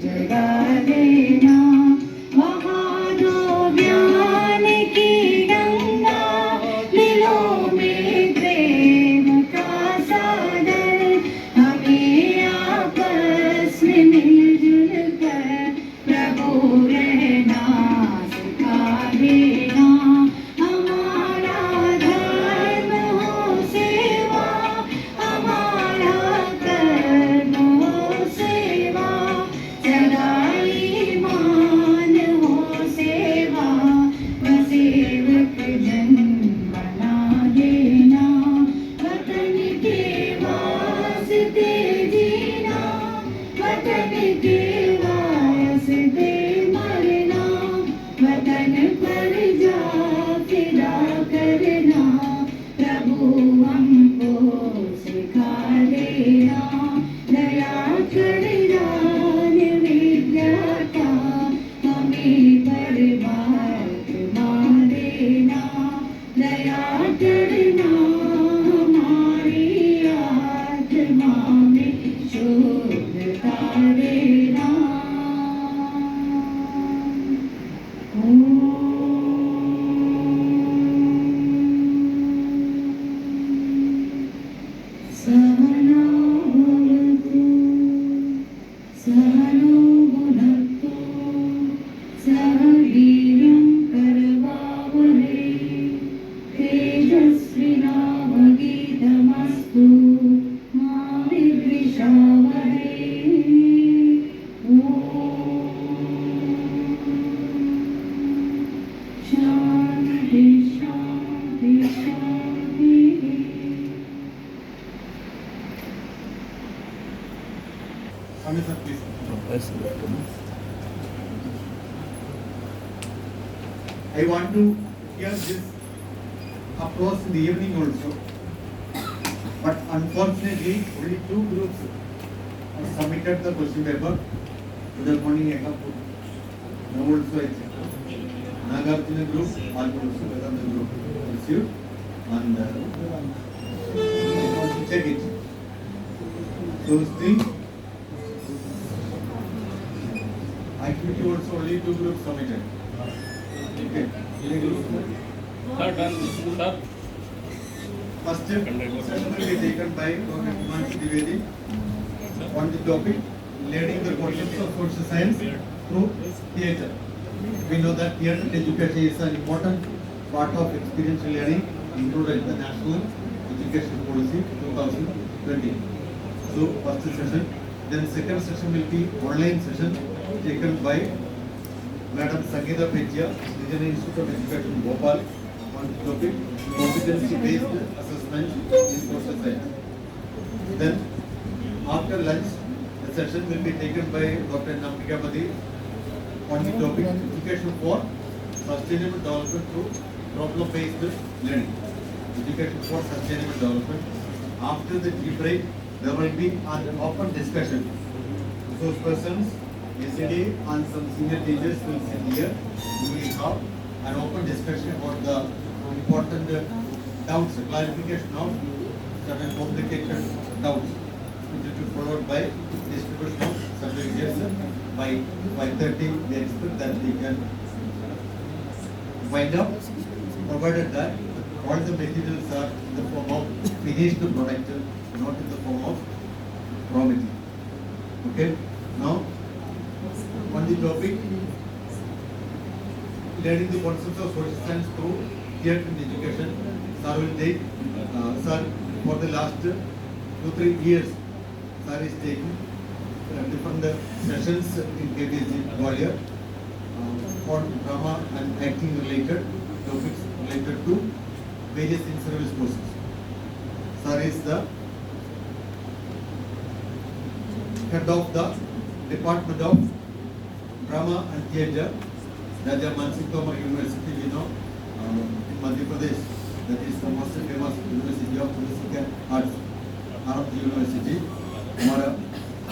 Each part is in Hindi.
जगा देना महानो ज्ञान की गंगा दिलों में प्रेम का सागर हमें आपस में मिलजुल कर प्रभु रहना सिखा देना हमारा धर्म हो सेवा हमारा कर्म हो सेवा सदा ईमान हो सेवा व सेवक जन बना देना वतन के वास्ते जीना वतन के वास्ते मरना वतन पर जा फिदा करना प्रभु हमको सिखा देना दया कर दान विद्याता हमें परमात्मा देना दया करना हमारी आत्मा में शुद्धता देना सहना भवतु सहनो भुनक्तु सह वीर्यं करवावहै तेजस्विनावधीतमस्तु मा विद्विषावहै शान्ति शान्ति शान्तिः Sir, please. I want to hear this applause in the evening also, but unfortunately only 2 groups submitted the question paper to the morning Ekapur. Now also I check. Nagarjuna group, also Vedanta group received and check it. So still activity also only 2 groups submitted. Okay. Any group? Sir, done. Sir. First session will be taken by Dr. Himanshu Dwivedi on the topic learning the concepts of social science through theatre. We know that theatre education is an important part of experiential learning included in the National Education Policy 2020. So first session, then second session will be online session taken by Madam Sangeeta Pejia, Regional Institute of Education, Bhopal, on the topic competency-based assessment in social science. Then, after lunch, the session will be taken by Dr. Nampika Padi on the topic education for sustainable development through problem-based learning. Education for sustainable development. After the tea break, there will be an open discussion. Those persons yesterday and some senior teachers will sit here. We will have an open discussion about the important doubts, clarification of certain complicated doubts, which will be followed by distribution of certificates by 5:30. We expect that we can wind up, provided that all the materials are in the form of finished product, not in the form of raw material. Okay? Now, on the topic learning the concepts of social science through theatre and education, sir will take, sir for the last 2-3 years, sir is taking different sessions in KBC Gwalior on drama and acting related topics related to various in-service courses. Sir is the head of the Department of Drama and Theatre, Raja Mansingh Tomar University, we know, in Madhya Pradesh. That is the most famous University of Music and Arts, Arab University. हमारा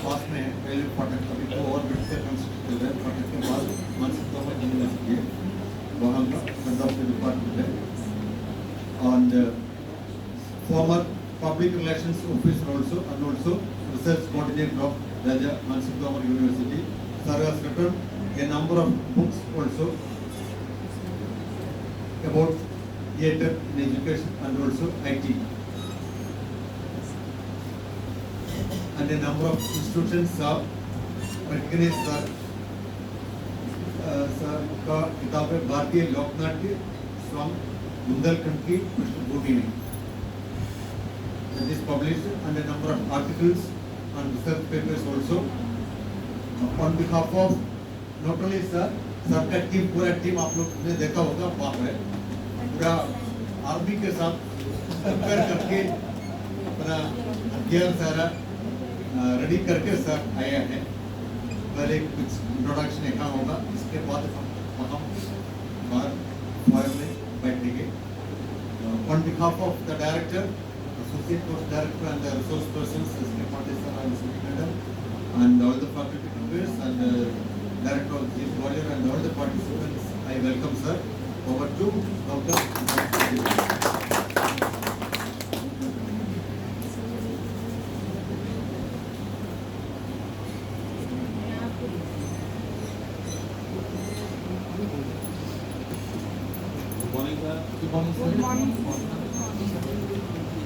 पास में पहले फाटक अभी तो और बढ़ते कंस्ट्रक्ट है फाटक के बाद मानसिक तौर यूनिवर्सिटी है वहाँ का हेड ऑफ द डिपार्टमेंट है and former public relations officer also and also research coordinator of Raja Mansiddhamar University. Sir has written a number of books also about theatre in education and also IT. And a number of institutions are recognized का किताब है भारतीय लोकनाट्य from बुंदेलखंड की पृष्ठभूमि में. That is published and a number of articles and research papers also. On behalf of not only sir का टीम, पूरा टीम आप लोग ने देखा होगा वहाँ पे पूरा आर्मी के साथ कंपेयर करके अपना अध्ययन सारा रेडी करके सर आया है. पहले कुछ इंट्रोडक्शन लिखा होगा, इसके बाद हम बाहर फॉयर में बैठेंगे. On behalf of the director, associate course director and the resource persons, and all the faculty members and director of the Gwalior and all the participants, I welcome sir. Over to Dr.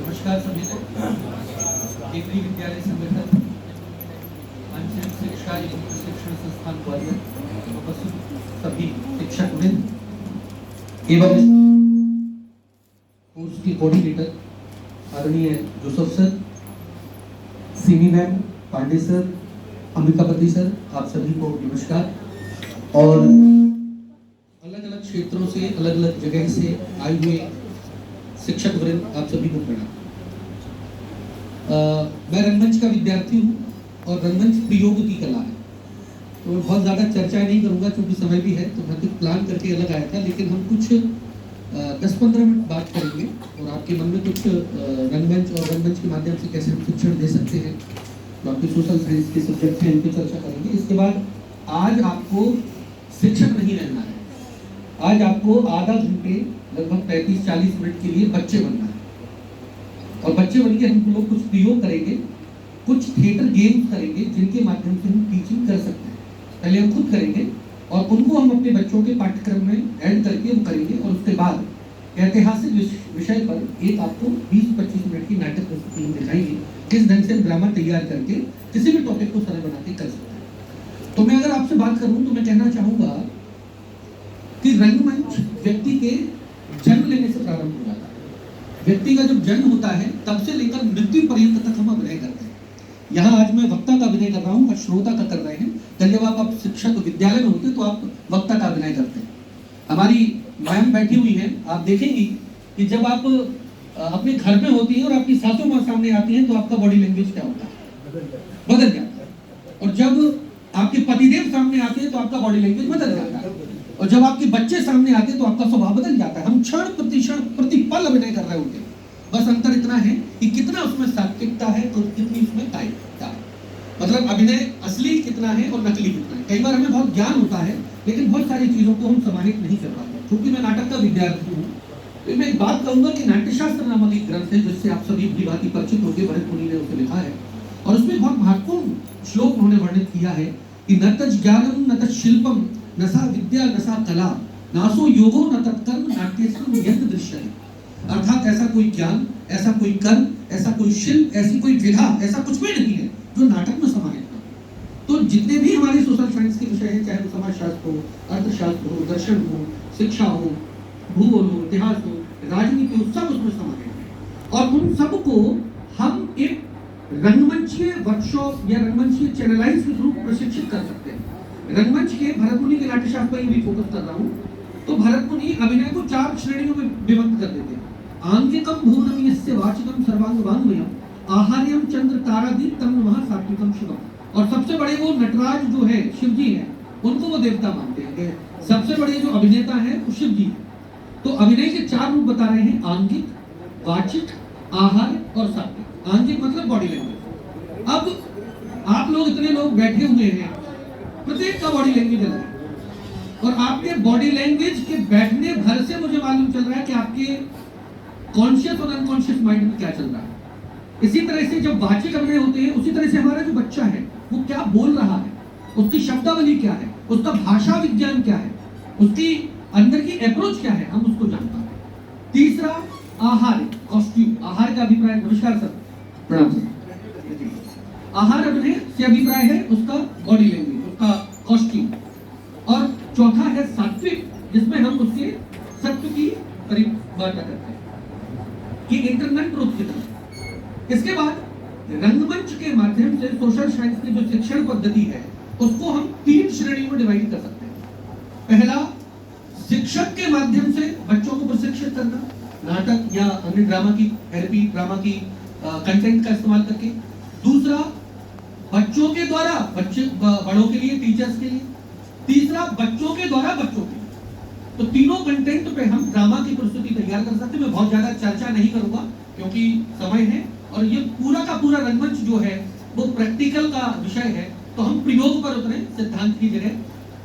नमस्कार सभी को. केंद्रीय विद्यालय संगठन आंचलिक शिक्षा एवं प्रशिक्षण संस्थान ग्वालियर उपस्थित सभी शिक्षक वृंद एवं कोर्स के कोऑर्डिनेटर आदरणीय Joseph sir, Seemi ma'am, Pandey sir, Ambikapati sir, आप सभी को नमस्कार. और अलग अलग क्षेत्रों से, अलग अलग जगह से आए हुए शिक्षक वृंद, आप सभी को प्रणाम. मैं रंगमंच का विद्यार्थी हूँ और रंगमंच प्रयोग की कला है, तो मैं बहुत ज़्यादा चर्चा नहीं करूँगा क्योंकि समय भी है. तो मैं कुछ प्लान करके अलग आया था, लेकिन हम कुछ 10-15 मिनट बात करेंगे और आपके मन में कुछ रंगमंच और रंगमंच के माध्यम से कैसे हम शिक्षण दे सकते हैं, तो आपके सोशल साइंस के सब्जेक्ट हैं, इन पर चर्चा करेंगे. इसके बाद आज आपको शिक्षक नहीं रहना है, आज आपको आधा घंटे लगभग 35-40 मिनट के लिए बच्चे बनना है. और बच्चे बन के हम लोग कुछ प्रयोग करेंगे, कुछ थिएटर गेम्स करेंगे जिनके माध्यम से हम टीचिंग कर सकते हैं. पहले हम खुद करेंगे और उनको हम अपने बच्चों के पाठ्यक्रम में ऐड करके हम करेंगे. और उसके बाद ऐतिहासिक विषय पर एक आपको 20-25 मिनट की नाटक प्रस्तुति हम दिखाएंगे, किस ढंग से हम ड्रामा तैयार करके किसी भी टॉपिक को सरल बना के कर सकते हैं. तो मैं अगर आपसे बात करूं तो मैं कहना चाहूँगा कि रंगमंच व्यक्ति के जन्म लेने से प्रारंभ हो जाता है. व्यक्ति का जब जन्म होता है तब से लेकर मृत्यु पर्यंत तक हम अभिनय करते हैं. यहाँ आज मैं वक्ता का अभिनय कर रहा हूँ, आज श्रोता का कर रहे हैं. कल जब आप शिक्षक विद्यालय में होते तो आप वक्ता का अभिनय करते हैं. हमारी मैम बैठी हुई है, आप देखेंगी कि जब आप अपने घर में होती हैं और आपकी सासू माँ सामने आती हैं तो आपका बॉडी लैंग्वेज क्या होता है, बदल जाता है. और जब आपके पतिदेव सामने आते हैं तो आपका बॉडी लैंग्वेज बदल जाता है. और जब आपके बच्चे सामने आते हैं तो आपका स्वभाव बदल जाता है. हम क्षण प्रति पल अभिनय कर रहे होते हैं. बस अंतर इतना है कि कितना उसमें सात्विकता है और कितनी उसमें कायिकता है. मतलब अभिनय असली कितना है और नकली कितना है. कई बार हमें बहुत ज्ञान होता है लेकिन बहुत सारी चीजों को हम समाहित नहीं कर पाते. क्योंकि मैं नाटक का विद्यार्थी हूँ तो मैं एक बात कहूंगा कि नाट्यशास्त्र नामक एक ग्रंथ है जिससे आप सभी भांति परिचित होंगे. भरत मुनि ने उसे लिखा है और उसमें बहुत महत्वपूर्ण श्लोक उन्होंने वर्णित किया है कि न तज् ज्ञानम न तज् शिल्पम न सा विद्या न सा कला नासो योगो न तत्कर्म नाट्यस्व यज्ञ दृश्यते. अर्थात ऐसा कोई ज्ञान, ऐसा कोई कर्म, ऐसा कोई शिल्प, ऐसी कोई विधा, ऐसा कुछ भी नहीं है जो नाटक में समाहित हो. तो जितने भी हमारे सोशल साइंस के विषय हैं, चाहे वो समाजशास्त्र हो, अर्थशास्त्र हो, दर्शन हो, शिक्षा हो, भूगोल हो, इतिहास हो, राजनीति हो, सब उसमें समाहित है. और उन सबको हम एक रंगमंचीय वर्कशॉप या रंगमंचीय चैनलाइज के थ्रू प्रशिक्षित कर सकते हैं. रंगमंच के भरत मुनि के नाट्यशास्त्र पर भी फोकस कर रहा हूँ. तो भरत मुनि अभिनय को 4 श्रेणियों में विभक्त कर देते हैं. आंगिकम भुवनम यस्य वाचिकम सर्वांग वांगमयम आहार्यम चंद्र तारादीप तम नमः सात्विकम शिवम. और सबसे बड़े वो नटराज जो है, शिव जी हैं, उनको वो देवता मानते हैं. सबसे बड़े जो अभिनेता हैं वो शिव जी हैं. तो अभिनय के 4 रूप बता रहे हैं: आंगिक, वाचिक, आहार्य और सात्विक. आंगिक मतलब बॉडी लैंग्वेज. अब आप लोग इतने लोग बैठे हुए हैं, प्रत्येक का बॉडी लैंग्वेज अलग है. और आपके बॉडी लैंग्वेज के बैठने भर से मुझे मालूम चल रहा है कि आपके कॉन्शियस और अनकॉन्शियस माइंड में क्या चल रहा है. इसी तरह से जब वाचिक अभिनय होते हैं, उसी तरह से हमारा जो बच्चा है वो क्या बोल रहा है, उसकी शब्दावली क्या है, उसका भाषा विज्ञान क्या है, उसकी अंदर की अप्रोच क्या है, हम उसको जान पाते हैं। तीसरा आहार, कॉस्ट्यूम, आहार का अभिप्राय, नमस्कार सर, प्रणाम सर। आहार से अभिप्राय है उसका बॉडी लैंग्वेज, उसका कॉस्ट्यूम। और चौथा है सात्विक, जिसमें हम उसके सत्व की परिभाषा करते हैं कि इंटरनल ट्रुथ की तरह। इसके बाद रंगमंच के माध्यम से सोशल साइंस की जो शिक्षण पद्धति है उसको हम 3 श्रेणी में डिवाइड कर सकते हैं। पहला, शिक्षक के माध्यम से बच्चों को प्रशिक्षित करना, नाटक या अन्य ड्रामा की थेरेपी, ड्रामा की कंटेंट का इस्तेमाल करके। दूसरा, बच्चों के द्वारा बड़ों के लिए, टीचर्स के लिए। तीसरा, बच्चों के द्वारा बच्चों के लिए। तो तीनों कंटेंट पे हम ड्रामा की प्रस्तुति तैयार कर सकते हैं। मैं बहुत ज्यादा चर्चा नहीं करूंगा क्योंकि समय है, और ये पूरा का पूरा रंगमंच जो है वो प्रैक्टिकल का विषय है, तो हम प्रयोग पर उतरे सिद्धांत की जगह।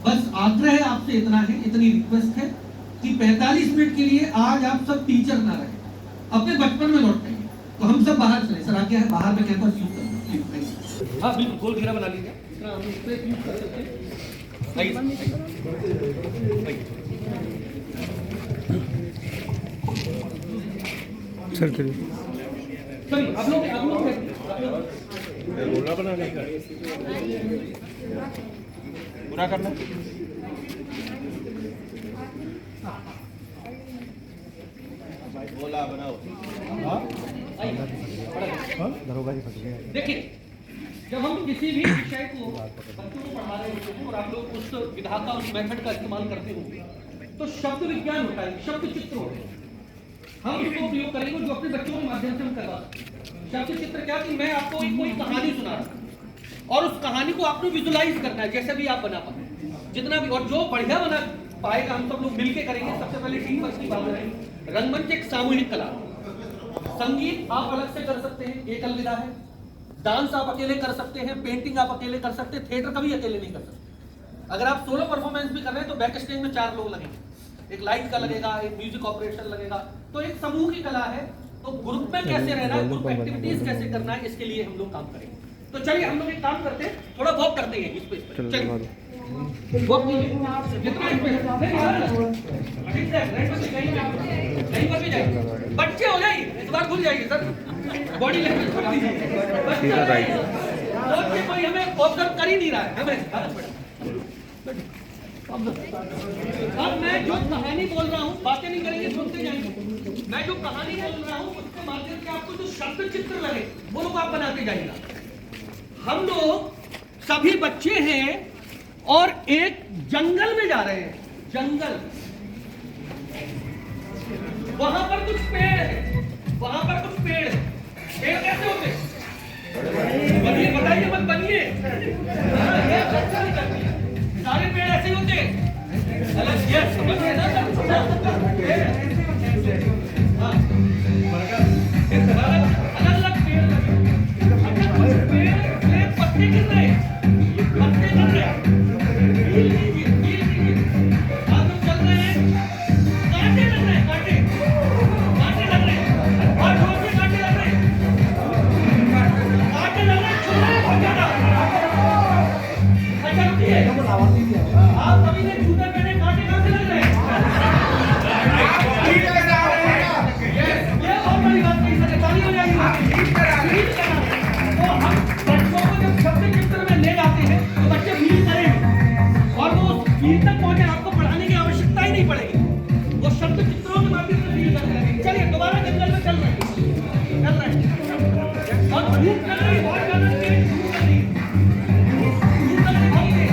बस आग्रह आपसे इतना है, इतनी रिक्वेस्ट है कि 45 मिनट के लिए आज आप सब टीचर ना रहे, अपने बचपन में लौट जाइए। तो हम सब बाहर चले, सर आज्ञा है, बाहर में कैंपस यूज करना। हाँ बिल्कुल, गोल घेरा बना लीजिए, इतना हम इस पे यूज कर सकते हैं। सर चलिए, चलिए आप लोग रोला बनाने का पूरा करना। बोला बनाओ। दरोगा जी फंस गए। देखिए, जब हम किसी भी विषय को बच्चों को पढ़ा रहे होते हैं और आप लोग उस विधा का, उस मेथड का इस्तेमाल करते होंगे, तो शब्द विज्ञान होता है, शब्द चित्र होते हैं। हम उसको प्रयोग करेंगे जो अपने बच्चों के माध्यम से हम करवा सकते हैं। शब्द चित्र क्या, कि मैं आपको कोई कहानी सुना रहा हूं और उस कहानी को आपने विजुलाइज करना है, जैसे भी आप बना पाए, जितना भी, और जो बढ़िया बना पाएगा हम सब लोग मिलके करेंगे। सबसे पहले टीम वर्क की बात करें। रंगमंच एक सामूहिक कला, संगीत आप अलग से कर सकते हैं, एक अलविदा है। डांस आप अकेले कर सकते हैं, पेंटिंग आप अकेले कर सकते हैं, थिएटर कभी अकेले नहीं कर सकते। अगर आप सोलो परफॉर्मेंस भी कर रहे हैं तो बैक स्टेज में 4 लोग लगेंगे, एक लाइट का लगेगा, एक म्यूजिक ऑपरेशन लगेगा। तो एक समूह की कला है, तो ग्रुप में कैसे रहना है, ग्रुप एक्टिविटीज कैसे करना है, इसके लिए हम लोग काम करेंगे। तो चलिए हम लोग एक काम करते हैं, थोड़ा वॉक करते हैं इस पे, चलिए वॉक कीजिए जितना कहीं पर भी जाइए, बच्चे हो जाइए, इस बार भूल जाइए सर, बॉडी लैंग्वेज छोड़ दीजिए। कोई हमें ऑब्जर्व कर ही नहीं रहा है, हमें अब मैं जो कहानी बोल रहा हूँ, बातें नहीं करेंगे, सुनते जाएंगे। मैं जो कहानी बोल रहा हूँ उसके माध्यम से आपको जो शब्द चित्र लगे वो लोग आप बनाते जाइएगा। हम लोग सभी बच्चे हैं और एक जंगल में जा रहे हैं, जंगल, वहां पर कुछ पेड़ है, वहां पर कुछ पेड़ है। पेड़ कैसे होते? बनिए, बताइए मत बनिए, सारे पेड़ ऐसे होते अलग, ये समझिए ना, अलग अलग पेड़ लगे, पत्ते गिर रहे, पत्ते गिर रहे, आप लोग चल रहे हैं, कांटे लग रहे हैं, कांटे लग रहे हैं, और छोटे कांटे लग रहे हैं, कांटे लग रहे हैं, छोटे बहुत ज्यादा। अच्छा रुकिए, आप सभी ने जूते पहने, कांटे कहां से लग रहे हैं? ये बहुत बड़ी बात कही सर, ताली हो जाएगी। तो हम बच्चों को जब शब्द चित्र में ले जाते हैं तो बच्चे फील करेंगे, और वो फील तक पहुंचे, आपको पढ़ाने की आवश्यकता ही नहीं पड़ेगी, वो शब्द चित्रों के माध्यम से फील करने लगेंगे। चलिए दोबारा जंगल में चल रहे हैं, और धूप चल रही, बहुत ज्यादा तेज धूप चल रही है,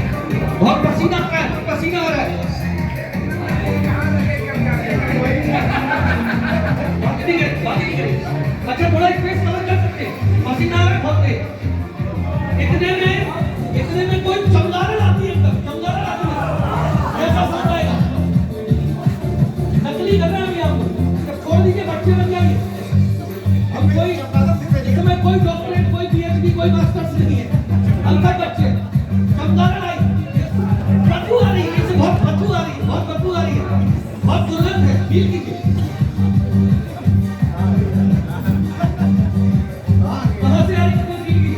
बहुत पसीना आ रहा है, पसीना हो रहा है। अच्छा थोड़ा स्पेस कवर कर सकते हैं, पसीना आ रहा है बहुत तेज। इतने में कोई चमगादड़ आती है, चमगादड़ आती है, ऐसा हो जाएगा। नकली कर रहे हैं अभी आपको, छोड़ दीजिए, बच्चे बन जाइए। अब कोई इसमें कोई डॉक्टरेट, कोई पीएचडी, कोई मास्टर्स नहीं है, हम सब बच्चे। चमगादड़ आई, बदबू आ रही है, इससे बहुत बदबू आ रही है, बहुत बदबू आ रही है, बहुत दुर्गंध है, फील कीजिए। कहां से आ रही है, फील कीजिए।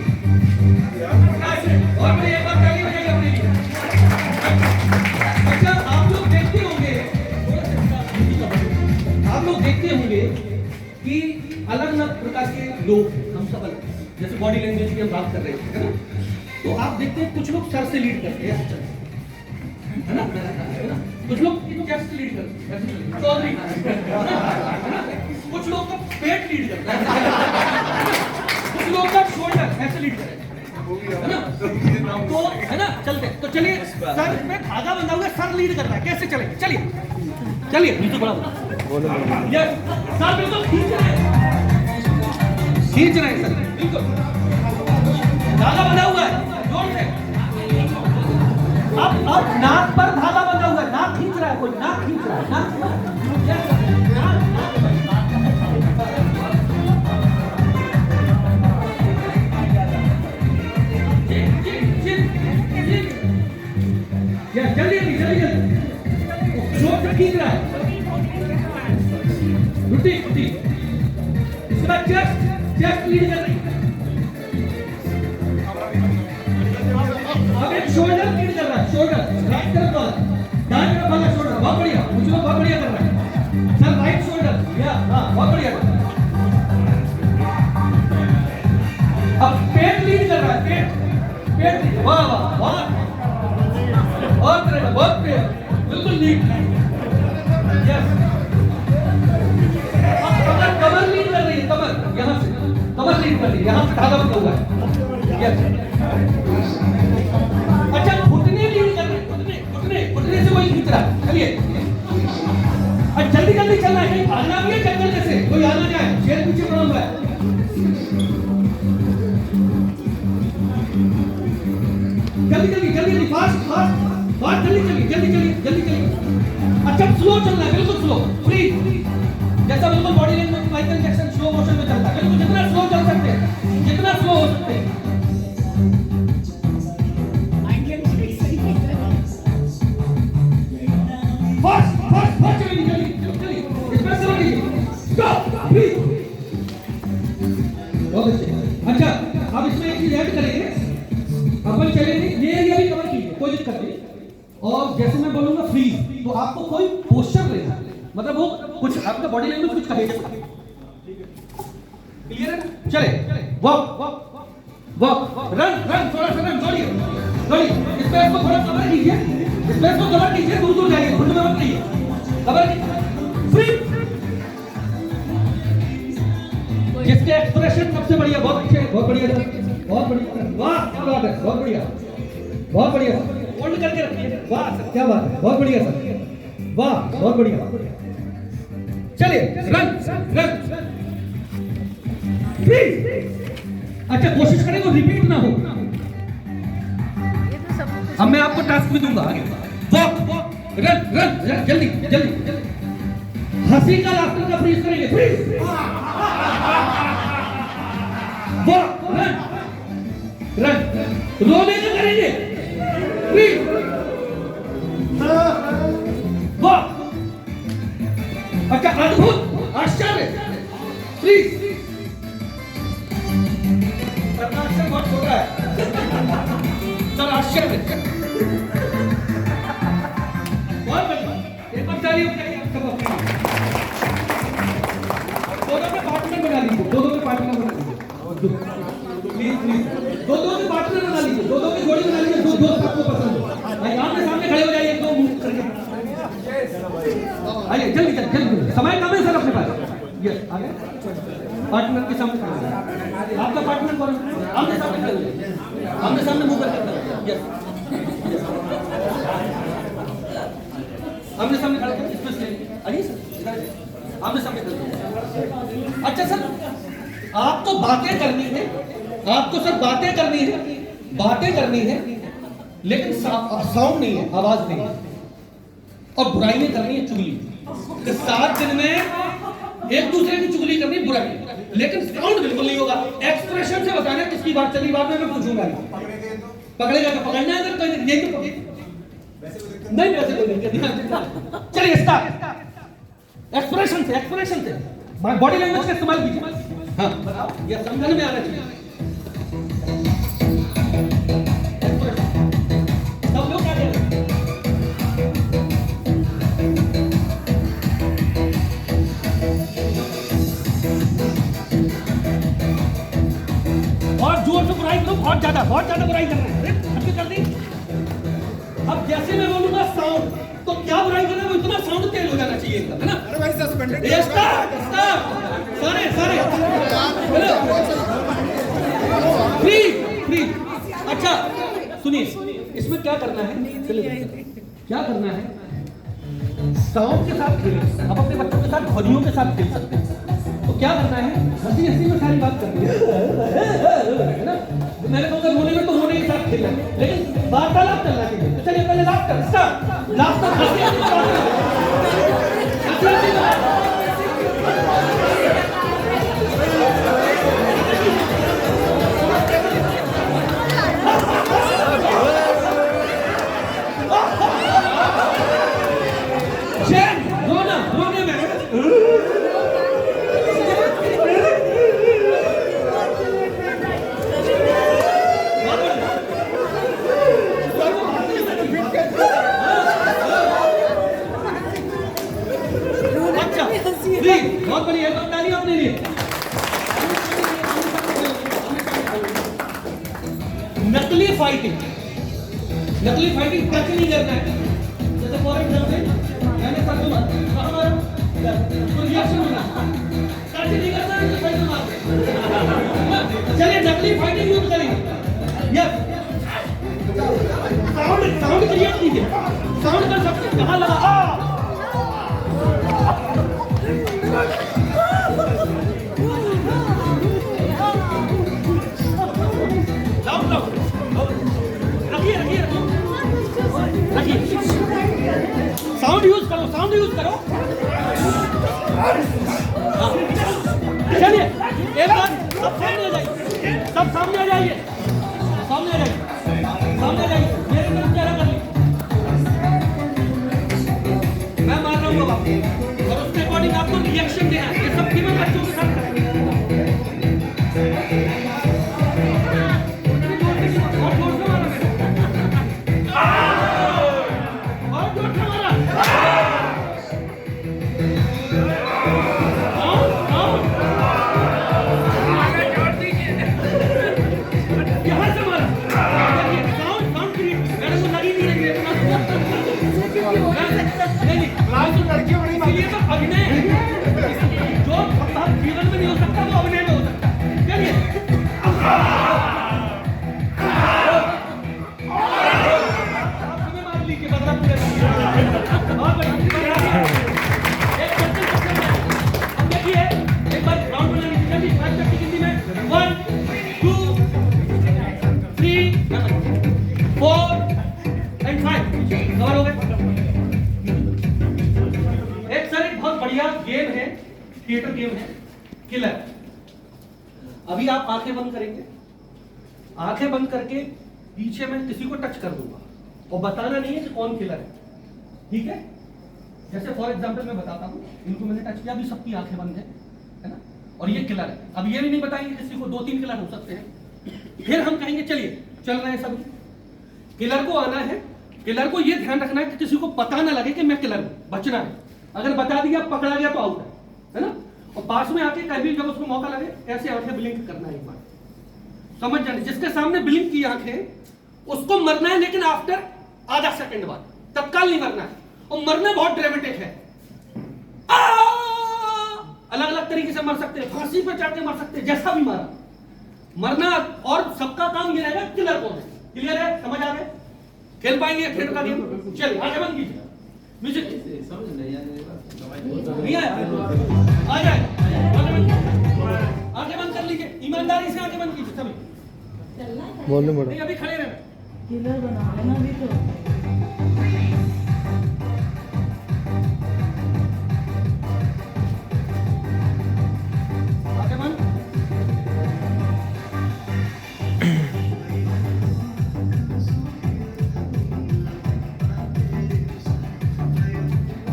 अलग अलग प्रकार के लोग हैं, हम सब अलग हैं। जैसे बॉडी लैंग्वेज की हम बात कर रहे थे, है ना? तो आप देखते हैं कुछ लोग सर से लीड करते हैं, है ना? कुछ लोग चेस्ट से लीड करते हैं, चौधरी, है ना? कुछ लोग का पेट लीड करता है, कुछ लोग का शोल्डर ऐसे लीड करता है ना? तो है ना, चलते तो चलिए, सर में धागा बंधा हुआ है, सर लीड कर रहा है, कैसे चलेंगे? चलिए चलिए, नीचे बड़ा ये सर बिल्कुल खींच रहे हैं सर, बिल्कुल धागा बंधा हुआ है, जोर से। अब नाक पर धागा बंधा हुआ है, नाक खींच रहा है, कोई नाक खींच रहा है, नाक जल्दी जोर से खींच रहा है, रुटी इसके बाद चेस्ट लीड कर रही है, अब एक शोल्डर लीड कर रहा है, शोल्डर राइट तरफ वाला, दाएं तरफ वाला शोल्डर, बहुत बढ़िया, मुझे बहुत बढ़िया कर रहा है सर, राइट शोल्डर, या हाँ बहुत बढ़िया कर रहा है। अब पेट लीड कर रहा है, पेट वाह वाह वाह, बहुत बढ़िया, बहुत बढ़िया, बिल्कुल लीड, यस। अब कमर लीड कर रही है, कमर यहाँ से, कमर लीड कर रही है, यहाँ से धागा बंधा हुआ है, यस। अच्छा घुटने लीड कर रहे हैं, घुटने से वही खींच रहा है, चलिए जल्दी जल्दी चलना है, कहीं भागना भी है जंगल जैसे, कोई आना जाए, शेर पीछे पड़ा हुआ है। जल्दी फास्ट जल्दी। अच्छा स्लो चलना है, बिल्कुल स्लो, फ्री, जैसा बिल्कुल body language Michael Jackson slow motion में चलता है, बिल्कुल जितना स्लो चल सकते हैं, जितना स्लो हो सकते हैं। फास्ट चलिए, इसमें चलो लीजिए, गो फ्री। बहुत अच्छे। अच्छा अब इसमें एक चीज ऐड करेंगे, अपन चलेंगे, ये एरिया भी कवर कीजिए, कोई दिक्कत नहीं। और जैसे मैं बोलूंगा फ्रीज, तो आपको कोई पोस्चर लेना है, मतलब वो कुछ आपका बॉडी लैंग्वेज कुछ कहेगा, क्लियर है? चले वॉक रन, थोड़ा सा रन, दौड़िए, स्पेस को थोड़ा कवर कीजिए, दूर जाइए, घुटने में मत रहिए, कवर फ्री। जिसके एक्सप्रेशन सबसे बढ़िया, बहुत अच्छे, बहुत बढ़िया, वाह क्या बात है, बहुत बढ़िया, होल्ड करके रखिए, वाह सर क्या बात है, बहुत बढ़िया सर, वाह बहुत बढ़िया। चलिए रन फ्री। अच्छा कोशिश करें वो रिपीट ना हो, अब मैं आपको टास्क भी दूंगा आगे, वॉक रन जल्दी, हंसी का लाफ्टर का फ्रीज करेंगे, फ्रीज वॉक रन रोने का करेंगे, फ्रीज वॉक। अच्छा अद्भुत, आश्चर्य, फ्रीज। आश्चर्य बहुत छोटा है सर, आश्चर्य बहुत बढ़िया, एक बार ताली हो जाएगी आपका। दोनों में पार्टनर बना लीजिए, प्लीज दो के पार्टनर बना लीजिए, दो की जोड़ी बना लीजिए, जो आपको पसंद हो। भाई आमने सामने खड़े हो जाइए, दो मूव करके आइए, जल्दी समय कम है सर अपने पास, यस आगे पार्टनर के सामने खड़े हो, आपका पार्टनर कौन है? आमने सामने खड़े हो जाइए, आमने सामने मूव करके, यस आमने सामने खड़े होकर स्पेस लेंगे, आइए सर आमने सामने खड़े। अच्छा सर आपको बातें करनी है, बातें करनी है, लेकिन साउंड नहीं है, आवाज नहीं है, और बुराइयां करनी है, चुगली। 7 दिन में एक दूसरे की चुगली करनी, बुराई, लेकिन साउंड बिल्कुल नहीं होगा। एक्सप्रेशन से बताना किसकी बात चली, बाद में मैं पूछूंगा, पकड़ेगा तो पकड़ना है, तो यही तो नहीं, वैसे कोई दिक्कत नहीं। चलिए स्टार्ट, एक्सप्रेशन से बॉडी लैंग्वेज का इस्तेमाल कीजिए। हाँ बताओ, ये समझने में आना चाहिए। सब लोग क्या कह रहे हैं? ज्यादा बुराई कर रहे हैं। अरे हटके कर दी। अब जैसे मैं बोलूंगा साउंड, तो क्या बुराई करना है, वो इतना साउंड तेज हो जाना चाहिए एकदम, है ना? अरे भाई सस्पेंडेड स्टार्ट स्टार्ट सारे फ्री फ्री। अच्छा सुनिए, इसमें क्या करना है, चलिए क्या करना है, साउंड के साथ खेलें। अब अपने बच्चों के साथ ध्वनियों के साथ खेल सकते हैं। तो क्या करना है, हंसी हंसी में सारी बात करनी है ना? मैंने कहा रोने में तो रोने के साथ खेलना है, लेकिन वार्तालाप चलना चाहिए। तो चलिए पहले लाफ कर, स्टार्ट लाफ कर, हंसी हंसी में रोने में बहुत बढ़िया, तो ताली अपने लिए। नकली फाइटिंग टच नहीं करना है। जैसे फॉर एग्जाम्पल मैंने कर दूंगा रिएक्शन होना, टच नहीं करना है तो फाइट मार। चलिए नकली फाइटिंग यूज करेंगे। यस साउंड क्रिएट कीजिए, साउंड कर सकते हैं। कहाँ लगा साउंड यूज करो, साउंड यूज करो। चलिए एक बार सब सामने आ जाइए, सब सामने आ जाइए, सामने आ जाइए, सामने आ जाइए। मेरे तरफ चेहरा कर लीजिए, मैं मार रहा हूँ अब आपको, और उसके अकॉर्डिंग आपको रिएक्शन देना है। ये सब फीमेल बच्चों के साथ करेंगे। और जोर से मारा मैंने, और जोर से मारा। यहाँ से मारा। साउंड क्रिएट, मैंने को लगी नहीं रही है। नहीं लड़कियों में नहीं, तो अभिनय है जो जीवन में नहीं हो सकता, वो अभिनय में हो सकता है। चलिए मार लीजिए, बदला पूरे देखिए। एक बार राउंड बना लीजिए, जल्दी 5 तक की गिनती में 1 2 3 4 एंड 5 कवर हो गए। एक बहुत बढ़िया गेम है, थिएटर गेम है किलर। अभी आप आंखें बंद करेंगे, आंखें बंद करके पीछे में किसी को टच कर दूंगा और बताना नहीं है कि कौन किलर है, ठीक है? जैसे फॉर एग्जांपल मैं बताता हूं, इनको मैंने टच किया, अभी सबकी आंखें बंद है ना? और ये किलर है। अब ये भी नहीं बताएंगे किसी को, 2-3 किलर हो सकते हैं। फिर हम कहेंगे चलिए चल रहे हैं सभी, किलर को आना है। किलर को ये ध्यान रखना है कि किसी को पता ना लगे कि मैं किलर हूं, बचना है। अगर बता दिया, पकड़ा गया तो आउट है ना? और पास में आके कभी जब उसको मौका लगे ऐसे आंखें ब्लिंक करना है एक बार, समझ जाने। जिसके सामने ब्लिंक की आंखें उसको मरना है, लेकिन आफ्टर आधा सेकंड बाद, तत्काल नहीं मरना है। और मरना बहुत ड्रामेटिक है, अलग अलग तरीके से मर सकते हैं, फांसी पे चढ़ के मर सकते हैं, जैसा भी मारा मरना। और सबका काम ये रहेगा किलर कौन है। क्लियर है? समझ आ गए? खेल पाएंगे थिएटर का गेम? चलिए आंखें बंद कीजिए, म्यूजिक नहीं आया, आ जाए। आंखें बंद कर लीजिए, ईमानदारी से आंखें बंद कीजिए सभी। बोलने पड़ा नहीं अभी खड़े रहना। किलर बना लेना अभी तो। आंखें बंद।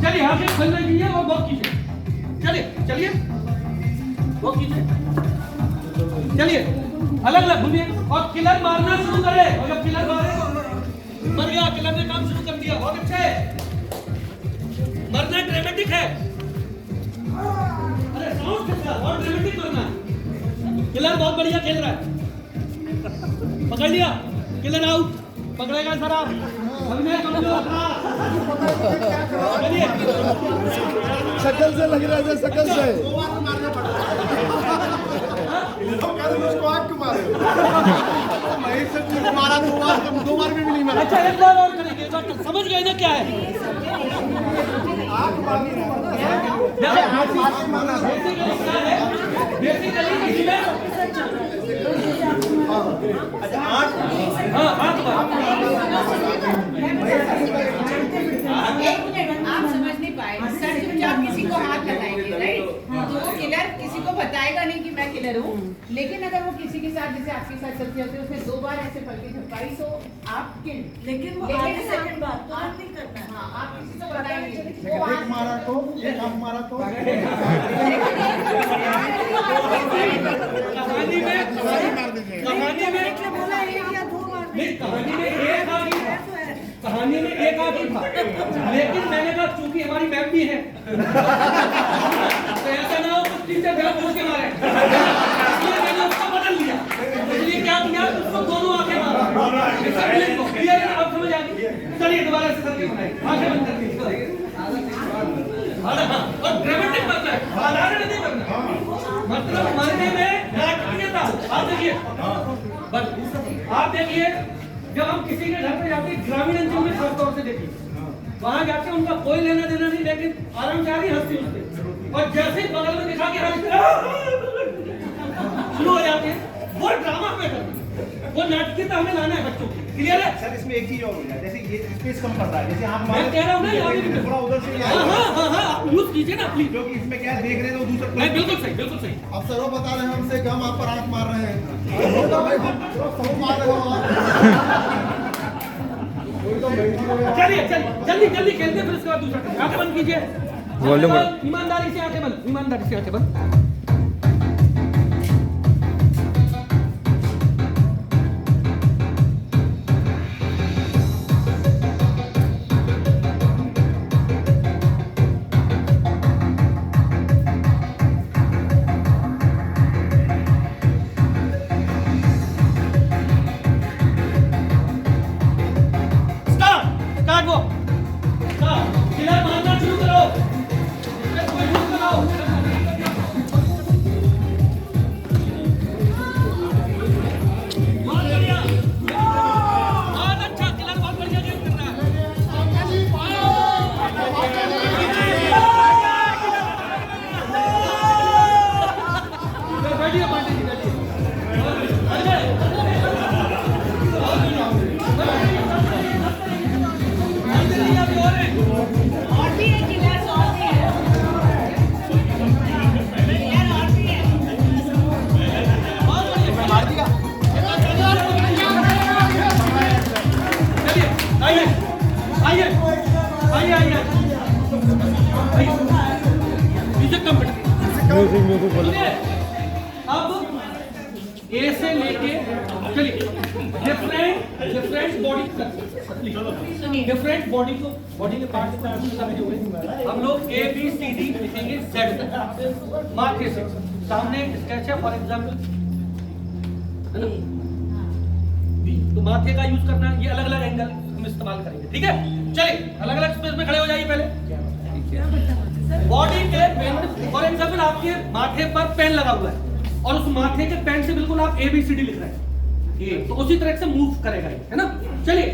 चलिए आंखें खोल लीजिए और वॉक कीजिए। चलिए चलिए वॉक कीजिए। चलिए अलग अलग घूमिए और किलर मारना शुरू करें। और जब किलर मारे मर गया, किलर ने काम शुरू कर दिया, बहुत अच्छा है। मरना ड्रामेटिक है, अरे साउंड के साथ और ड्रामेटिक मरना है। किलर बहुत बढ़िया खेल रहा है। पकड़ लिया, किलर आउट, पकड़ेगा सर आप, अभिनय कमजोर था। चलिए शक्ल से लग रहा है, शक्ल से मारा 2 बार भी नहीं मारा। अच्छा एक बार और करेंगे, एक बार समझ गए ना क्या है? बेसिकली इसमें हाँ हाथ आप समझ नहीं पाए। सर चुपचाप किसी को हाथ लगाएंगे, राइट? तो वो किलर किसी को बताएगा नहीं कि मैं किलर हूँ, लेकिन अगर वो किसी के साथ, जैसे आपके साथ चलते होते उसने 2 बार ऐसे पलटी झपकाई तो आप किल। लेकिन वो आगे सेकंड बात तो आप नहीं करना है। हाँ, आप किसी को बताएंगे। एक मारा तो एक आप मारा तो कहानी में बोला 1 या 2 बार नहीं, कहानी में एक आदमी था, कहानी में एक आदमी था, लेकिन मैंने कहा चूंकि हमारी मैम भी है तो ऐसा ना हो कुछ टीचर घर पूछ के मारे, इसलिए मैंने उसको बदल लिया। इसलिए क्या किया, उसको दोनों आंखें मारा। क्लियर है, अब समझ आ गई? चलिए दोबारा से करके बनाइए, आंखें बंद करके और ड्रामेटिक बनना है, साधारण नहीं बनना। मतलब मरने में नाटकीयता। आप देखिए, बस आप देखिए, जब हम किसी के घर पे जाते हैं, ग्रामीण अंचल में खासतौर से देखिए, वहां जाके उनका कोई लेना देना नहीं, लेकिन आराम से आ रही हंसती उससे, और जैसे ही बगल में दिखा के शुरू हो जाते हैं, वो ड्रामा में करते हैं। वो नाटकीयता हमें लाना है बच्चों की। क्लियर है? सर इसमें एक चीज और हो जाए, जैसे ये स्पेस कम पड़ता है, जैसे आप मैं कह रहा हूँ ना, यहाँ भी थोड़ा उधर से हाँ आप यूज कीजिए ना प्लीज। क्योंकि इसमें क्या देख रहे हैं तो दूसरा नहीं, बिल्कुल सही, बिल्कुल सही। अब सर वो बता रहे हैं हमसे कि हम आप पर आंख मार रहे हैं। तो भाई सब मार रहे हो आप। चलिए जल्दी जल्दी खेलते हैं, फिर उसके बाद दूसरा करेंगे। आंखें बंद कीजिए, ईमानदारी से आंखें बंद, ईमानदारी से आंखें बंद। और भी है किलर्स, और भी है। यार और भी है। म्यूजिक बोलो। अब ए से लेके चलिए डिफरेंट बॉडी को, बॉडी के पार्ट हुए हम लोग A B C D लिखेंगे Z तक माथे से। सामने स्केच है फॉर एग्जांपल, है ना? तो माथे का यूज करना, ये अलग अलग एंगल हम इस्तेमाल करेंगे, ठीक है? चलिए अलग अलग स्पेस में खड़े हो जाइए पहले। बॉडी के पेन, फॉर एग्जांपल आपके माथे पर पेन लगा हुआ है और उस माथे के पेन से बिल्कुल आप ABCD लिख रहे हैं, ये तो उसी तरह से मूव करेगा, है ना? चलिए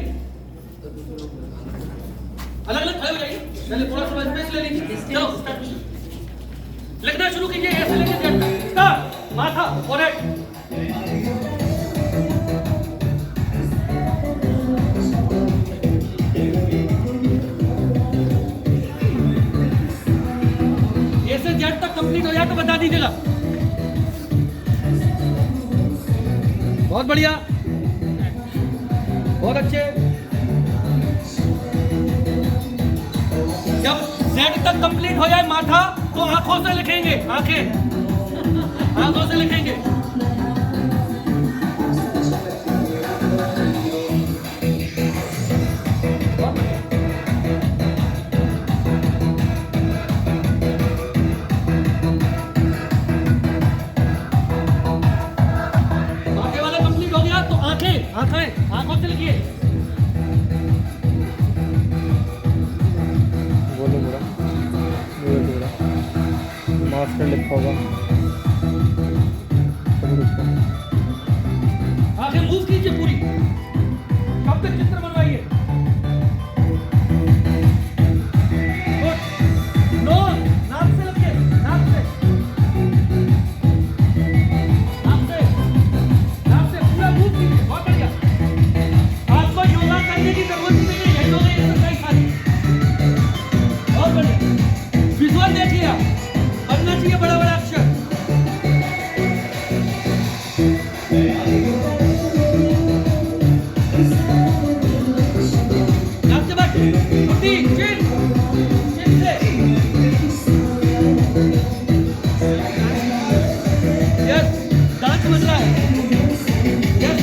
अलग अलग खड़े हो जाइए, पहले थोड़ा सा स्पेस ले लीजिए। चलो लिखना शुरू कीजिए, ऐसे लेके स्टार्ट। माथा, फोरहेड, ऐसे जेड तक कंप्लीट हो जाए तो बता दीजिएगा। बहुत बढ़िया, बहुत अच्छे। जब जेड तक कंप्लीट हो जाए माथा, तो आंखों से लिखेंगे, आंखों से लिखेंगे। मास्टर लिखा होगा। आगे मूव कीजिए पूरी, कब तक चित्र बनवाइए। नो, नाक से लगे, नाक से पूरा मूव कीजिए, बहुत बढ़िया। आपको योगा करने की जरूरत नहीं है, यही होगा एक्सरसाइज सारी। बहुत बढ़िया, विजुअल देखिए आप, बनना चाहिए बड़ा बड़ा अक्षर। नाक से बात, मुट्ठी, चिन से। यस, दांत बन रहा है। यस,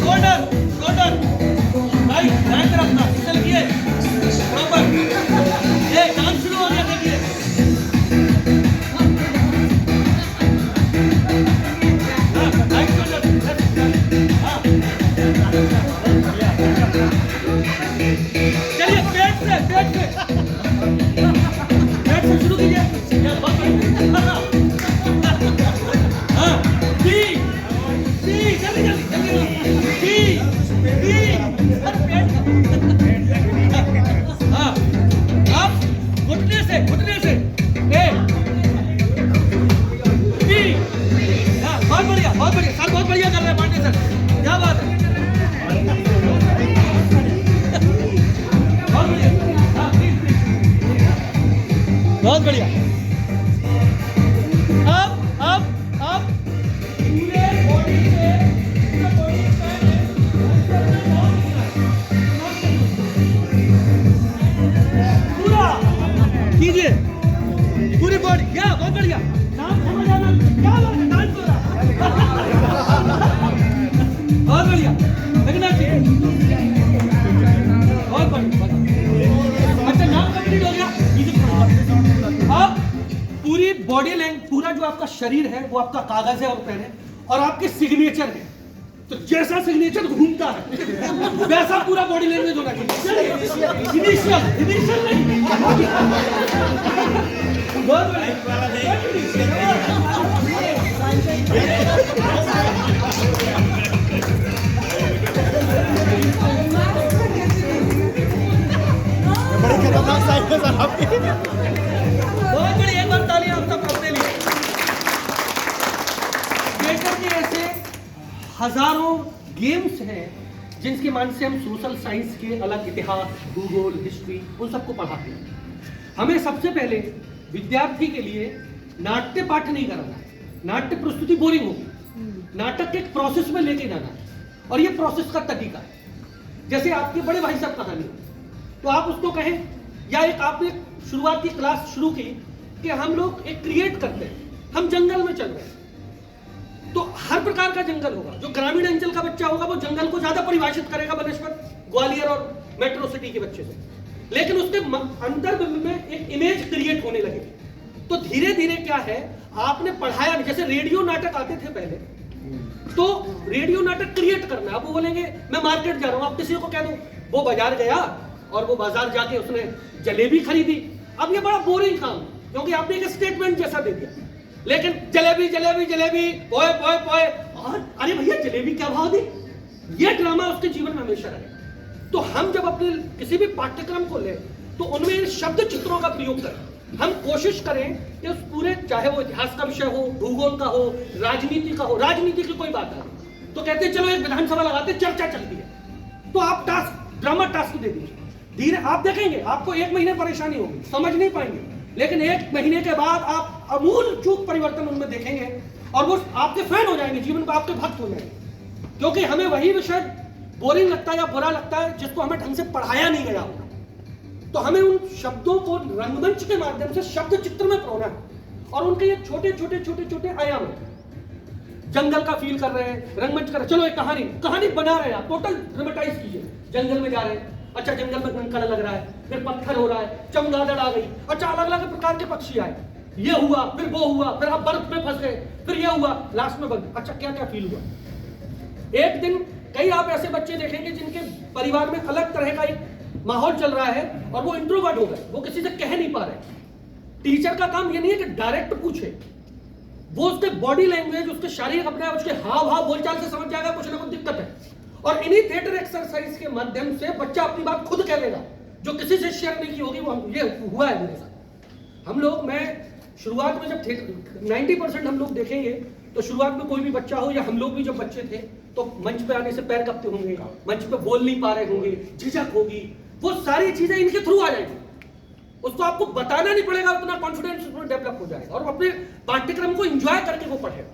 शोल्डर राइट ध्यान रखना, इसे लगिए प्रॉपर। ये डांस शुरू हो गया, देखिए। राइट शोल्डर, चलिए पेट से शुरू कीजिए। घुटने से बहुत बढ़िया सर, बहुत बढ़िया कर रहे हैं पांडे सर, क्या बात है। बहुत बढ़िया, बहुत बढ़िया। अब पूरे बॉडी से पूरा कीजिए, पूरी बॉडी, क्या बहुत बढ़िया। नाम समझ आना, क्या बात है, डांस हो रहा। बहुत बढ़िया, लगना चाहिए, बहुत बढ़िया। अच्छा, नाम कंप्लीट हो गया। अब पूरी बॉडी लैंग्वेज, पूरा जो आपका शरीर है वो आपका कागज है और पेन है, और आपके सिग्नेचर है। तो जैसा सिग्नेचर घूमता है वैसा पूरा बॉडी लैंग्वेज होना चाहिए। इनिशियल नहीं। बहुत बढ़िया। बड़े खतरनाक साइड है सर आपके। बहुत बढ़िया, एक बार तालियां आप सब अपने लिए। थिएटर के ऐसे हजारों गेम्स हैं जिनके मान से हम सोशल साइंस के अलग इतिहास, भूगोल, हिस्ट्री उन सबको पढ़ाते हैं। हमें सबसे पहले विद्यार्थी के लिए नाट्य पाठ नहीं कराना है, नाट्य प्रस्तुति बोरिंग होगी। नाटक के एक प्रोसेस में लेके जाना है, और ये प्रोसेस का तरीका है। जैसे आपके बड़े भाई साहब कहानी, तो आप उसको कहें, या एक आपने शुरुआती क्लास शुरू की कि हम लोग एक क्रिएट करते हैं, हम जंगल में चल रहे हैं, तो हर प्रकार का जंगल होगा। जो ग्रामीण अंचल का बच्चा होगा वो जंगल को ज्यादा परिभाषित करेगा बनस्पत ग्वालियर और मेट्रो सिटी के बच्चे से, लेकिन उसके अंदर में एक इमेज क्रिएट होने लगेगी। तो धीरे धीरे क्या है, आपने पढ़ाया, जैसे रेडियो नाटक आते थे पहले, तो रेडियो नाटक क्रिएट करना। अब वो बोलेंगे मैं मार्केट जा रहा हूं, आप किसी को कह दो वो बाजार गया और वो बाजार जाके उसने जलेबी खरीदी। अब ये बड़ा बोरिंग काम, क्योंकि आपने एक स्टेटमेंट जैसा दे दिया। लेकिन जलेबी जलेबी जलेबी पोए पोए पोए, अरे भैया जलेबी क्या भाव दी, ये ड्रामा उसके जीवन में हमेशा रहे। तो हम जब अपने किसी भी पाठ्यक्रम को लें तो उनमें शब्द चित्रों का प्रयोग करें। हम कोशिश करें कि उस पूरे, चाहे वो इतिहास का विषय हो, भूगोल का हो, राजनीति का हो, राजनीति की कोई बात नहीं तो कहते हैं चलो एक विधानसभा लगाते, चर्चा चलती है, तो आप टास्क, ड्रामा टास्क दे दीजिए। धीरे आप देखेंगे आपको 1 महीने परेशानी होगी, समझ नहीं पाएंगे, लेकिन 1 महीने के बाद आप अमूल चूक परिवर्तन उनमें देखेंगे और वो आपके फैन हो जाएंगे, जीवन में आपके भक्त हो जाएंगे। क्योंकि हमें वही विषय बोरिंग लगता है या बुरा लगता है जिसको हमें ढंग से पढ़ाया नहीं गया होगा। तो हमें उन शब्दों को रंगमंच के माध्यम से शब्द चित्र में परोना है, और उनके ये छोटे छोटे छोटे छोटे आयाम हैं। जंगल का फील कर रहे हैं, रंगमंच कर रहे हैं, चलो एक कहानी बना रहे हैं, आप टोटल ड्रामेटाइज कीजिए। जंगल में जा रहे हैं, अच्छा जंगल में कंकड़ लग रहा है, फिर पत्थर हो रहा है, चमगादड़ आ गई, अच्छा अलग अलग प्रकार के पक्षी आए, ये हुआ, फिर वो हुआ, फिर आप बर्फ में फंस गए, फिर ये हुआ, लास्ट में बंद। अच्छा क्या क्या फील हुआ, एक दिन कई आप ऐसे बच्चे देखेंगे जिनके परिवार में अलग तरह का एक माहौल चल रहा है और वो इंट्रोवर्ट हो गए, वो किसी से कह नहीं पा रहे। टीचर का काम ये नहीं है कि डायरेक्ट पूछे, वो उसके बॉडी लैंग्वेज, उसके शारीरिक अपने उसके हाव भाव बोलचाल से समझ जाएगा कुछ ना कुछ दिक्कत है। और इन्हीं थिएटर एक्सरसाइज के माध्यम से बच्चा अपनी बात खुद कह लेगा, जो किसी से शेयर नहीं की होगी। वो ये हुआ है मेरे साथ। हम लोग, मैं शुरुआत में जब 90% हम लोग देखेंगे तो शुरुआत में कोई भी बच्चा हो या हम लोग भी जब बच्चे थे तो मंच पे आने से पैर कपते होंगे, मंच पे बोल नहीं पा रहे होंगे, झिझक होगी, वो सारी चीजें इनके थ्रू आ जाएंगी। उसको आपको बताना नहीं पड़ेगा, उतना कॉन्फिडेंस उसमें डेवलप हो जाएगा और अपने पाठ्यक्रम को एंजॉय करके वो पढ़ेगा,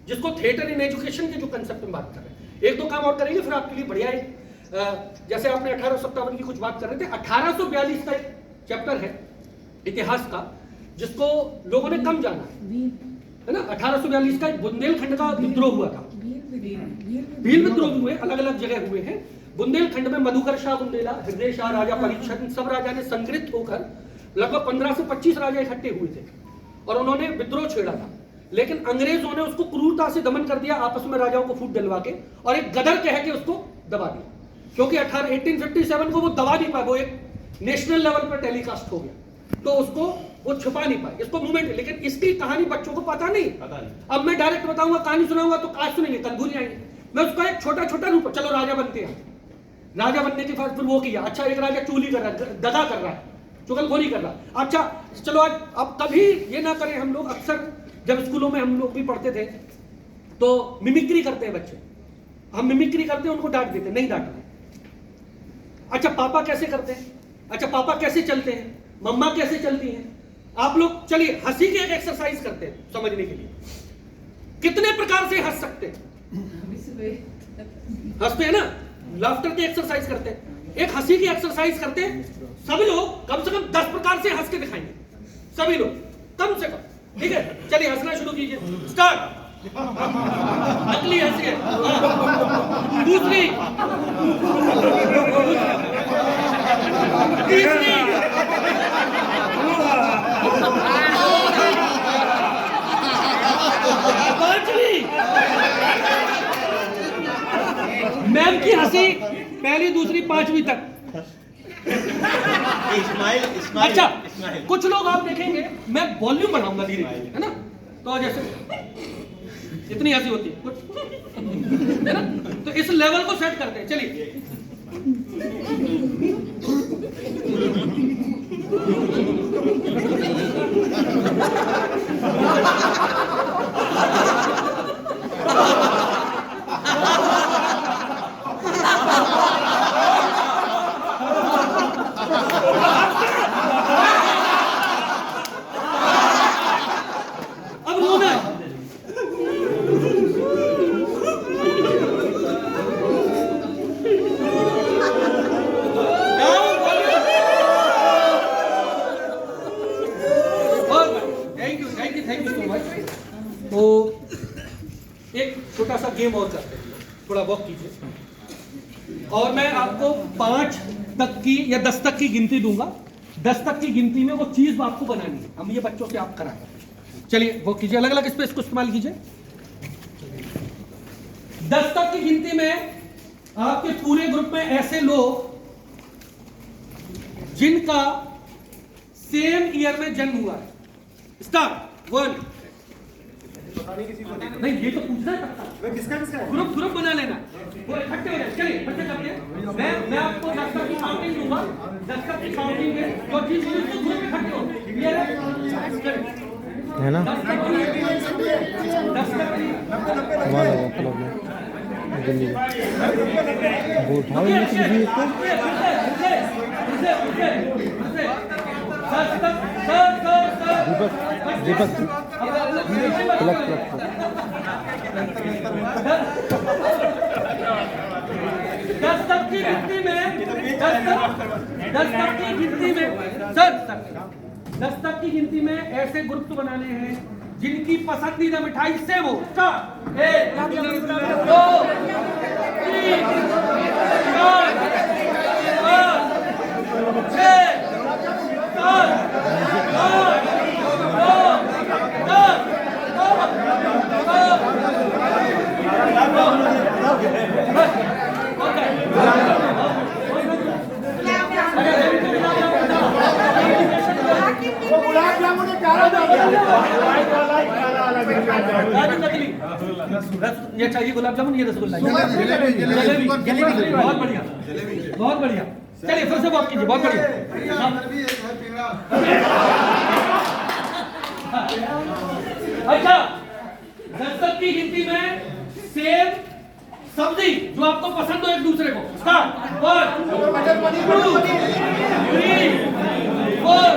जिसको थिएटर इन एजुकेशन के जो कंसेप्ट में बात कर रहे हैं। एक दो काम और करेंगे फिर आपके लिए बढ़िया है। जैसे आपने 1857 की कुछ बात कर रहे थे, 1842 का एक चैप्टर है इतिहास का जिसको लोगों ने कम जाना है ना। 1842 का बुंदेलखंड का विद्रोह हुआ था, भील विद्रोह हुए, अलग अलग जगह हुए हैं। बुंदेलखंड में मधुकर शाह बुंदेला, हृदय शाह, राजा परीक्षित, सब राजा ने संगठित होकर लगभग 15 से 25 राजा इकट्ठे हुए थे और उन्होंने विद्रोह छेड़ा था। लेकिन अंग्रेजों ने उसको क्रूरता से दमन कर दिया, आपस में राजाओं को फूट दिलवा के, और एक गदर कह के उसको दबा दिया। क्योंकि 1857 को वो दबा नहीं पाए, वो एक नेशनल लेवल पर टेलीकास्ट हो गया, तो उसको वो छुपा नहीं पाए, इसको मूवमेंट। लेकिन इसकी कहानी बच्चों को पता नहीं। अब मैं डायरेक्ट बताऊंगा, कहानी सुनाऊंगा तो आज सुनेंगे, कल भूल जाएंगे। मैं उसका एक छोटा छोटा रूप, चलो राजा बनते हैं, राजा बनने के बाद फिर वो किया, अच्छा एक राजा चूली कर रहा है, दगा कर रहा है, चुगलखोरी कर रहा है, अच्छा चलो आज। अब कभी ये ना करें हम लोग, अक्सर जब स्कूलों में हम लोग भी पढ़ते थे तो मिमिक्री करते हैं बच्चे, हम मिमिक्री करते हैं, उनको डांट देते, नहीं डांटना। अच्छा पापा कैसे करते हैं, अच्छा पापा कैसे चलते हैं, मम्मा कैसे चलती हैं। आप लोग चलिए हंसी की एक एक्सरसाइज करते हैं समझने के लिए। कितने प्रकार से हंस सकते हैं? हंसते हैं ना, लाफ्टर की एक्सरसाइज करते हैं, एक हंसी की एक्सरसाइज करते हैं। सभी लोग कम से कम 10 प्रकार से हंस के दिखाएंगे, सभी लोग कम से कम। ठीक है, चलिए हंसना शुरू कीजिए, स्टार्ट। अगली हंसी है, दूसरी, तीसरी, पांचवी। मैम की हंसी पहली, दूसरी, पांचवी तक। अच्छा कुछ लोग आप देखेंगे, मैं वॉल्यूम बढ़ाऊंगा धीरे धीरे, है ना, तो जैसे इतनी हंसी होती है कुछ, है ना, तो इस लेवल को सेट करते हैं। चलिए अब रोना है। Thank you so much. तो एक छोटा सा गेम और करते हैं, थोड़ा वॉक कीजिए और मैं आपको 5 तक की या 10 तक की गिनती दूंगा। 10 तक की गिनती में वो चीज आपको बनानी है, हम ये बच्चों से आप कराएं। चलिए वो कीजिए, अलग अलग स्पेस को इस्तेमाल कीजिए। 10 तक की गिनती में आपके पूरे ग्रुप में ऐसे लोग जिनका सेम ईयर में जन्म हुआ है। स्टार्ट। 1। नहीं ये तो पूछना है, ग्रुप बना लेना, वो इकट्ठे हो जाए। चलिए बच्चे करते हैं, मैं आपको 10 तक की काउंटिंग दूंगा। 10 तक की काउंटिंग में जो चीज तो ग्रुप इकट्ठे हो है ना, 10 तक दीपक प्लग 10 तक की गिनती में 10 तक की गिनती में सर 10 तक की गिनती में ऐसे ग्रुप बनाने हैं जिनकी पसंदीदा मिठाई सेब हो। 1 2 3 4 5 6 7 8 9 10 काजू कतली, ये चाहिए गुलाब जामुन, ये रसगुल्ला, जलेबी, बहुत बढ़िया, बहुत बढ़िया। चलिए फिर से वॉक कीजिए, बहुत बढ़िया। अच्छा, 10 तक की गिनती में सेब सब्जी जो आपको पसंद हो एक दूसरे को। स्टार्ट। 1 2 3 4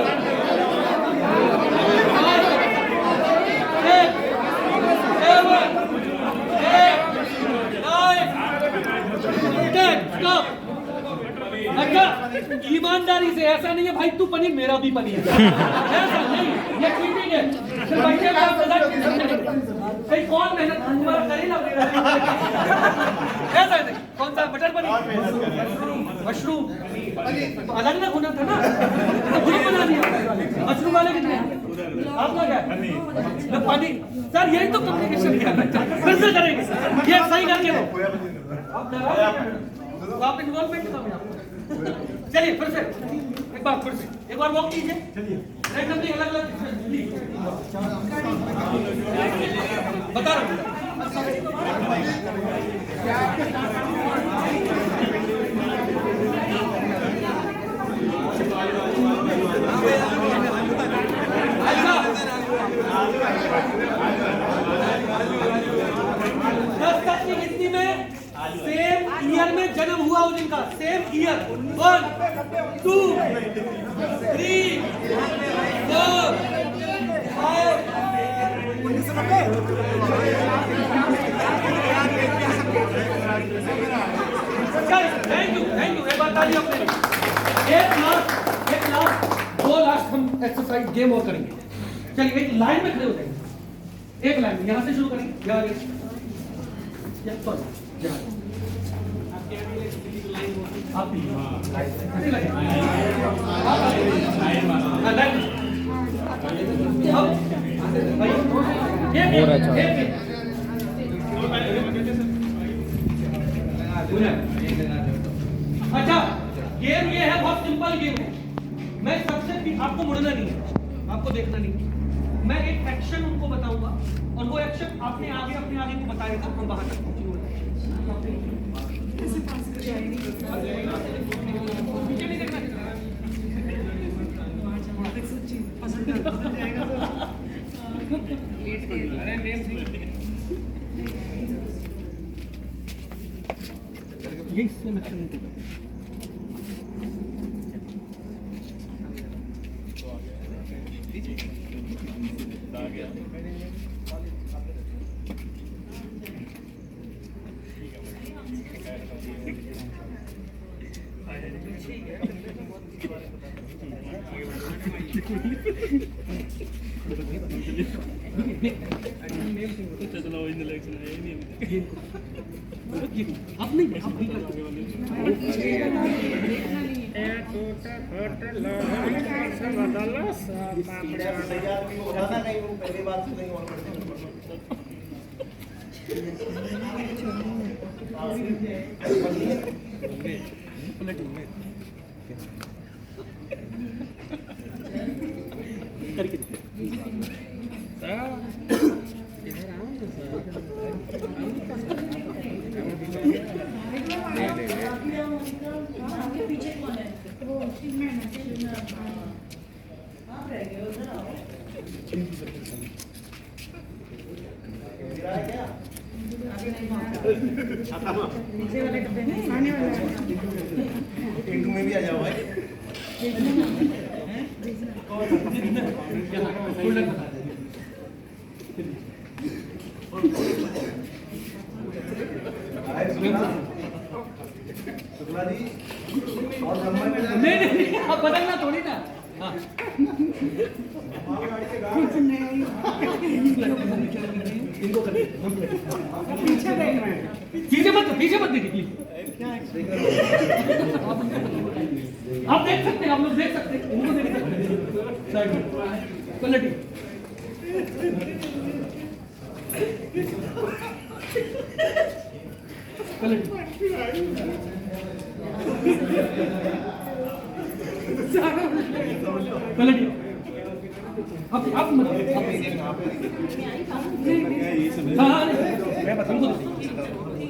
अच्छा, ईमानदारी से, ऐसा नहीं है भाई तू पनीर मेरा भी पनीर, ऐसा नहीं, ये चीटिंग है। फिर बच्चे का भाई कौन मेहनत तुम्हारा करे ना, ऐसा नहीं। कौन सा बटर पनीर, मशरूम अलग ना होना था ना, तो ग्रुप बना दिया। मशरूम वाले कितने आपका क्या पनीर? सर यही तो कम्युनिकेशन किया, फिर से करेंगे ये सही करके दो। आप इन्वॉल्वमेंट कम है आपको। चलिए फिर से एक बार, फिर से एक बार वॉक कीजिए। रैंडमली अलग अलग बता रहा हूँ। अच्छा, 10 तक की गिनती में सेम ईयर में जन्म हुआ हो जिनका, सेम ईयर। 1 2 3 4 5 thank you. एक बात ताली अपने एक लास्ट 2 लास्ट हम एक्सरसाइज गेम और करेंगे। चलिए एक लाइन में खड़े हो जाएंगे, एक लाइन में यहाँ से शुरू करेंगे। आप अच्छा, गेम ये है, बहुत सिंपल गेम है। मैं सबसे आपको मुड़ना नहीं है, आपको देखना नहीं है। मैं एक एक्शन उनको बताऊंगा और वो एक्शन अपने आगे को बताएगा, हम बाहर तक पहुंचेंगे। ये इससे मैं आप नहीं पहली बात से नहीं पीछे कौन है? टिंटू में भी आ जाओ भाई। नहीं, अब बदलना थोड़ी ना। हाँ। पीछे मत देखिए प्लीज। आप देख सकते हैं, आप लोग देख सकते हैं, उनको देख सकते हैं साइड में क्वालिटी। क्वालिटी आप मत हाँ मैं बताऊँ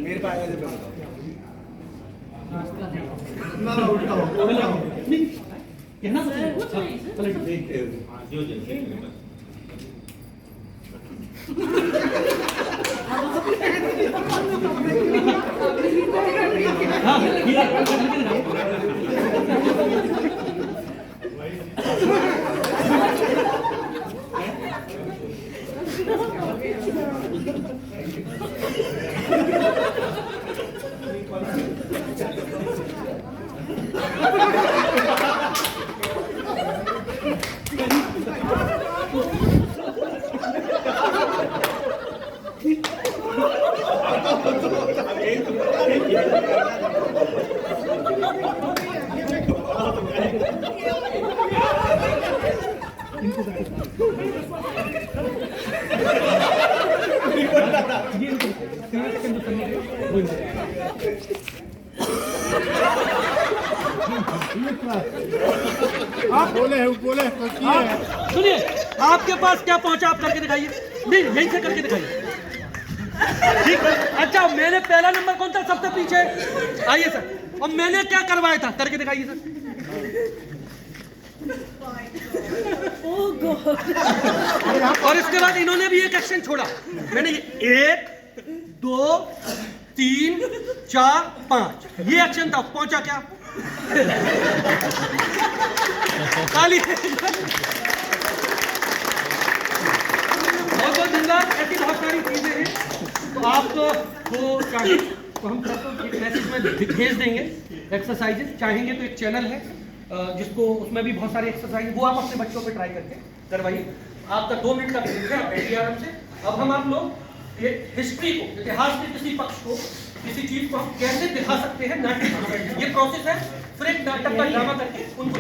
मेरे पास आएगा जब ना उल्टा हो कहना आप बोले सुनिए, आपके पास क्या पहुंचा आप करके दिखाइए। नहीं यहीं से करके दिखाइए। ठीक है, अच्छा मैंने पहला नंबर कौन था सबसे पीछे? आइए सर, और मैंने क्या करवाया था करके दिखाइए सर। और इसके बाद इन्होंने भी एक एक्शन छोड़ा। मैंने 1 2 3 4 5 ये एक्शन था, पहुंचा क्या? ताली। बहुत धन्यवाद। ऐसी बहुत सारी चीजें हैं, तो आप वो चाहें तो हम सबको एक मैसेज में भेज देंगे। एक्सरसाइजेस चाहेंगे तो एक चैनल है जिसको उसमें भी बहुत सारी एक्सरसाइज, वो आप अपने बच्चों पे ट्राई करके करवाइए। आपका 2 मिनट का ब्रेक है, आप बैठिए आराम से। अब हम आप लोग ये हिस्ट्री को, इतिहास के किसी पक्ष को, किसी चीज को हम कैसे दिखा सकते हैं नाटक, ये प्रोसेस है। फिर एक नाटक का ड्रामा करके उनको